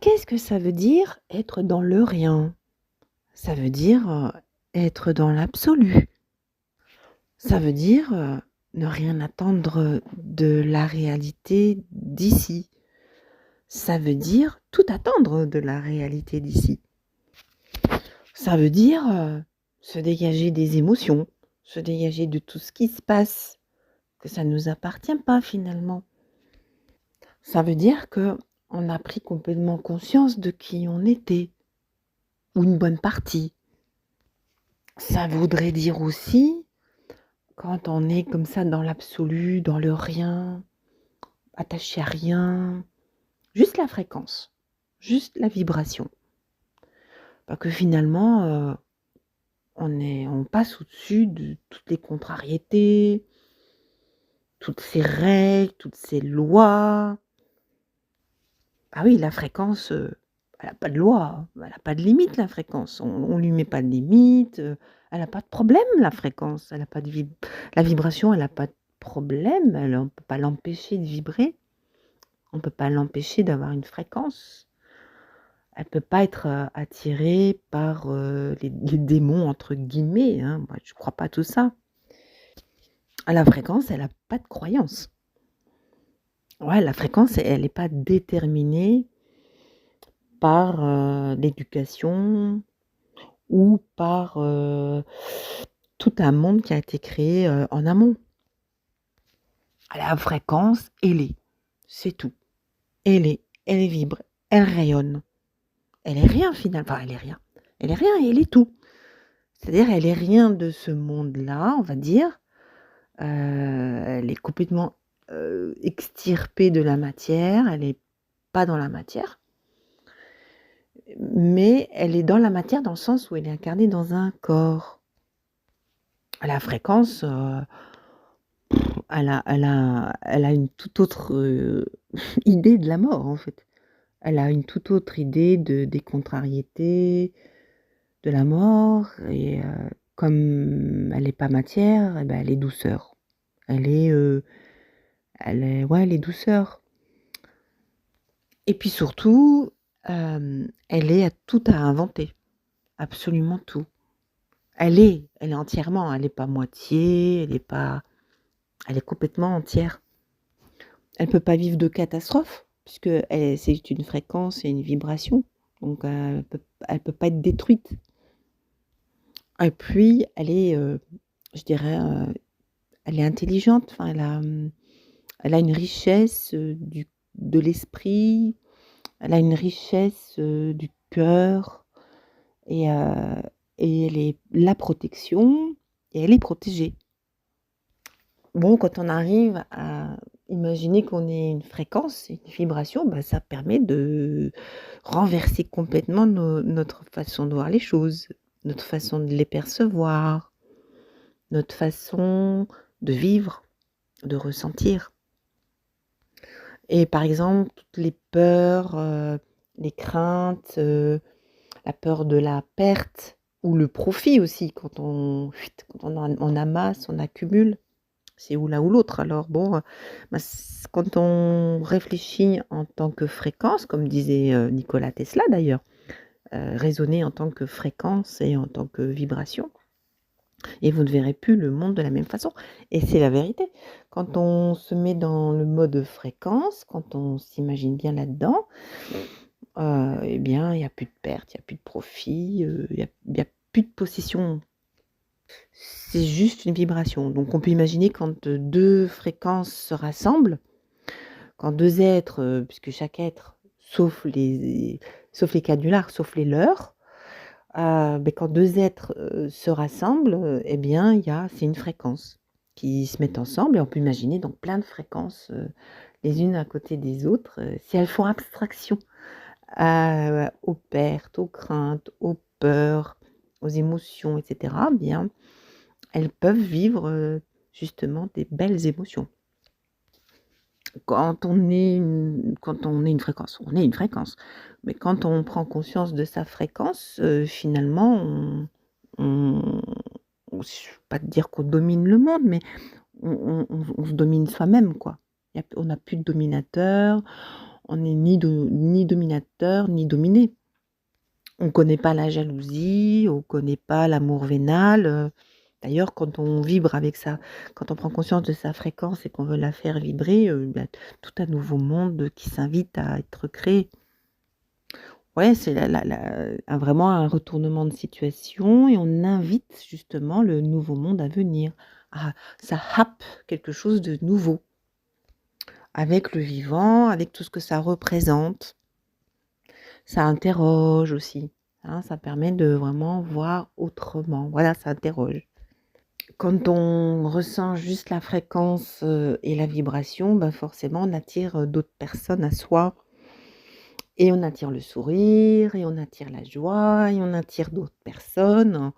Qu'est-ce que ça veut dire être dans le rien? Ça veut dire, être dans l'absolu. Ça veut dire, ne rien attendre de la réalité d'ici. Ça veut dire tout attendre de la réalité d'ici. Ça veut dire, se dégager des émotions, se dégager de tout ce qui se passe, que ça ne nous appartient pas finalement. Ça veut dire qu'on a pris complètement conscience de qui on était, ou une bonne partie. Ça voudrait dire aussi, quand on est comme ça dans l'absolu, dans le rien, attaché à rien, juste la fréquence, juste la vibration. Parce que finalement, on passe au-dessus de toutes les contrariétés, toutes ces règles, toutes ces lois. Ah oui, la fréquence, elle a pas de loi, elle a pas de limite la fréquence. On lui met pas de limite, elle a pas de problème la fréquence, elle a pas de la vibration, elle a pas de problème, on peut pas l'empêcher de vibrer, on peut pas l'empêcher d'avoir une fréquence. Elle peut pas être, attirée par, les «démons» entre guillemets, hein, moi je crois pas à tout ça. La fréquence, elle a pas de croyance. Ouais, la fréquence, elle est pas déterminée par, l'éducation ou par, tout un monde qui a été créé, en amont. La fréquence, elle est, c'est tout. Elle vibre, elle rayonne. Elle est rien finalement, enfin elle est rien. Elle est rien et elle est tout. C'est-à-dire elle est rien de ce monde-là, on va dire. Elle est complètement, extirpée de la matière, elle est pas dans la matière. Mais elle est dans la matière dans le sens où elle est incarnée dans un corps. La fréquence, elle a une toute autre, idée de la mort, en fait. Elle a une toute autre idée des contrariétés, de la mort et comme elle est pas matière et bah, elle est douceur. Elle est, elle est douceur et puis surtout, elle est à tout à inventer, absolument tout. Elle est entièrement, elle est pas moitié, elle est complètement entière. Elle peut pas vivre de catastrophe puisque c'est une fréquence et une vibration, donc elle peut pas être détruite et puis elle est, je dirais, elle est intelligente, enfin elle a une richesse, de l'esprit, elle a une richesse, du cœur et elle est la protection et elle est protégée. Bon, quand on arrive à imaginer qu'on est une fréquence, une vibration, bah, ça permet de renverser complètement notre façon de voir les choses, notre façon de les percevoir, notre façon de vivre, de ressentir. Et par exemple, toutes les peurs, les craintes, la peur de la perte ou le profit aussi quand on amasse, on accumule. C'est ou l'un ou l'autre. Alors bon, bah, quand on réfléchit en tant que fréquence, comme disait, Nikola Tesla d'ailleurs, raisonner en tant que fréquence et en tant que vibration et vous ne verrez plus le monde de la même façon et c'est la vérité. Quand on se met dans le mode fréquence, quand on s'imagine bien là-dedans, et bien, il y a plus de pertes, il y a plus de profit, il y a plus de possession. C'est juste une vibration. Donc on peut imaginer quand, 2 fréquences se rassemblent, quand 2 êtres, puisque chaque être, sauf les canulars, sauf les leurs, beh, quand 2 êtres, se rassemblent, et bien c'est une fréquence qui se mettent ensemble et on peut imaginer donc plein de fréquences, les unes à côté des autres, si elles font abstraction, aux pertes, aux craintes, aux peurs, aux émotions et cetera, bien elles peuvent vivre, justement des belles émotions. Quand on est une fréquence, on est une fréquence. Mais quand on prend conscience de sa fréquence, finalement on je vais pas te dire qu'on domine le monde, mais on se domine soi-même, quoi. On n'a plus de dominateur, On n'est ni dominateur, ni dominé. On connaît pas la jalousie, on connaît pas l'amour vénal, d'ailleurs quand on prend conscience de sa fréquence et qu'on veut la faire vibrer, tout un nouveau monde qui s'invite à être créé. Ouais, c'est vraiment un retournement de situation et on invite justement le nouveau monde à venir. Ah, ça happe quelque chose de nouveau, avec le vivant, avec tout ce que ça représente. Ça interroge aussi, hein, ça permet de vraiment voir autrement. Voilà, ça interroge. Quand on ressent juste la fréquence, et la vibration, bah, forcément on attire, d'autres personnes à soi et on attire le sourire et on attire la joie et on attire d'autres personnes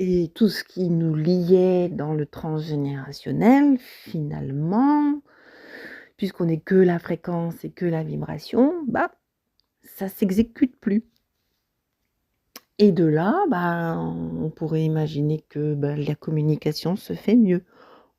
et tout ce qui nous liait dans le transgénérationnel, finalement, puisqu'on est que la fréquence et que la vibration, bah, ça s'exécute plus. Et de là, bah, on pourrait imaginer que, bah, la communication se fait mieux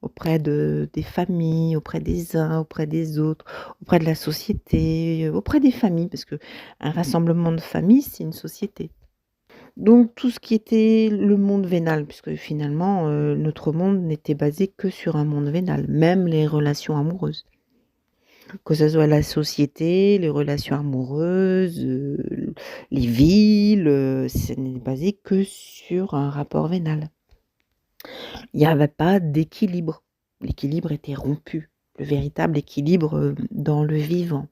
auprès des familles, auprès des uns, auprès des autres, auprès de la société, auprès des familles, parce qu'un rassemblement de familles, c'est une société. Donc tout ce qui était le monde vénal, puisque finalement, notre monde n'était basé que sur un monde vénal, même les relations amoureuses. Que ce soit la société, les relations amoureuses, les villes, ce n'est basé que sur un rapport vénal. Il n'y avait pas d'équilibre. L'équilibre était rompu, le véritable équilibre, dans le vivant.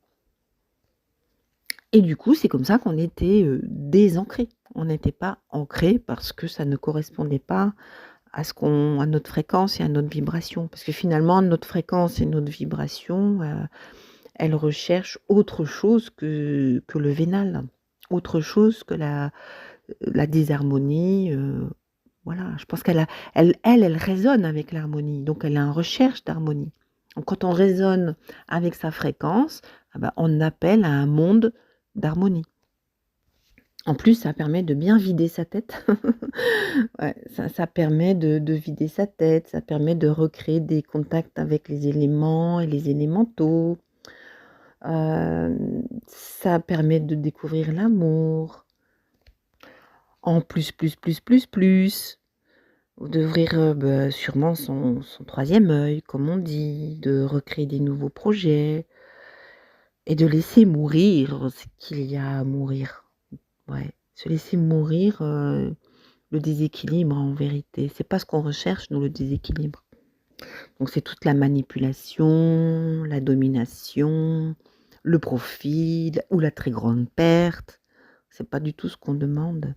Et du coup, c'est comme ça qu'on était, désancrés. On n'était pas ancrés parce que ça ne correspondait pas à notre fréquence et à notre vibration. Parce que finalement, notre fréquence et notre vibration, elle recherche autre chose que le vénal, autre chose que la disharmonie, voilà. Je pense elle résonne avec l'harmonie, donc elle est en recherche d'harmonie. Donc quand on résonne avec sa fréquence, ah bah, on appelle à un monde d'harmonie. En plus, ça permet de bien vider sa tête. Ouais, ça permet de vider sa tête, ça permet de recréer des contacts avec les éléments et les élémentaux. Ça permet de découvrir l'amour en plus, d'ouvrir, sûrement son 3e œil, comme on dit, de recréer des nouveaux projets et de laisser mourir ce qu'il y a à mourir. Ouais, se laisser mourir, le déséquilibre en vérité. C'est pas ce qu'on recherche nous, le déséquilibre. Donc c'est toute la manipulation, la domination, le profit ou la très grande perte. C'est pas du tout ce qu'on demande.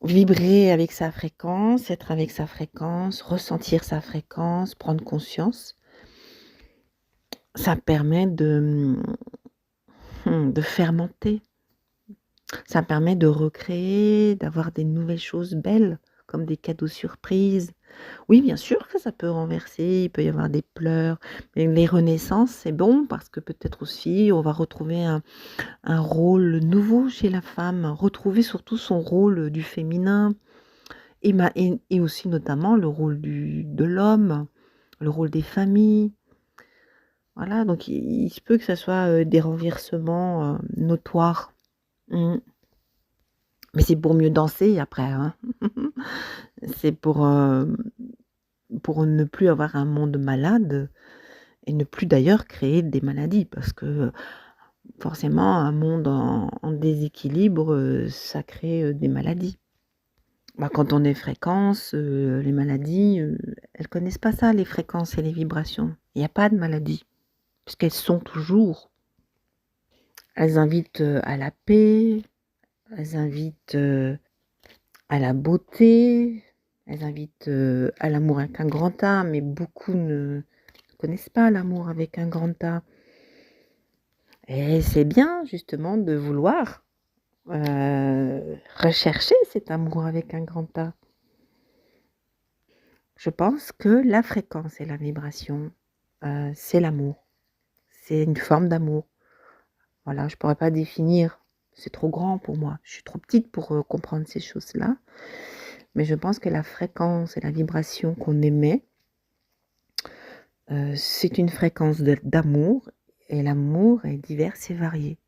Vibrer avec sa fréquence, être avec sa fréquence, ressentir sa fréquence, prendre conscience, ça permet de fermenter. Ça permet de recréer, d'avoir des nouvelles choses belles, comme des cadeaux surprises. Oui, bien sûr que ça peut renverser, il peut y avoir des pleurs, mais les renaissances, c'est bon parce que peut-être aussi on va retrouver un rôle nouveau chez la femme, retrouver surtout son rôle du féminin et aussi notamment le rôle de l'homme, le rôle des familles. Voilà, donc il se peut que ça soit, des renversements, notoires. Mmh. Mais c'est pour mieux danser après, hein. C'est pour ne plus avoir un monde malade et ne plus d'ailleurs créer des maladies parce que, forcément un monde en déséquilibre, ça crée, des maladies. Bah, quand on est fréquence, les maladies, elles connaissent pas ça, les fréquences et les vibrations. Il y a pas de maladie, puisqu'elles sont toujours. Elles invitent, à la paix, elles invitent, à la beauté, elles invitent, à l'amour avec un grand A, mais beaucoup ne connaissent pas l'amour avec un grand A. Et c'est bien justement de vouloir, rechercher cet amour avec un grand A. Je pense que la fréquence et la vibration, c'est l'amour. C'est une forme d'amour. Voilà, je pourrais pas définir, c'est trop grand pour moi. Je suis trop petite pour, comprendre ces choses-là. Mais je pense que la fréquence et la vibration qu'on émet, c'est une fréquence d'amour et l'amour est divers et varié.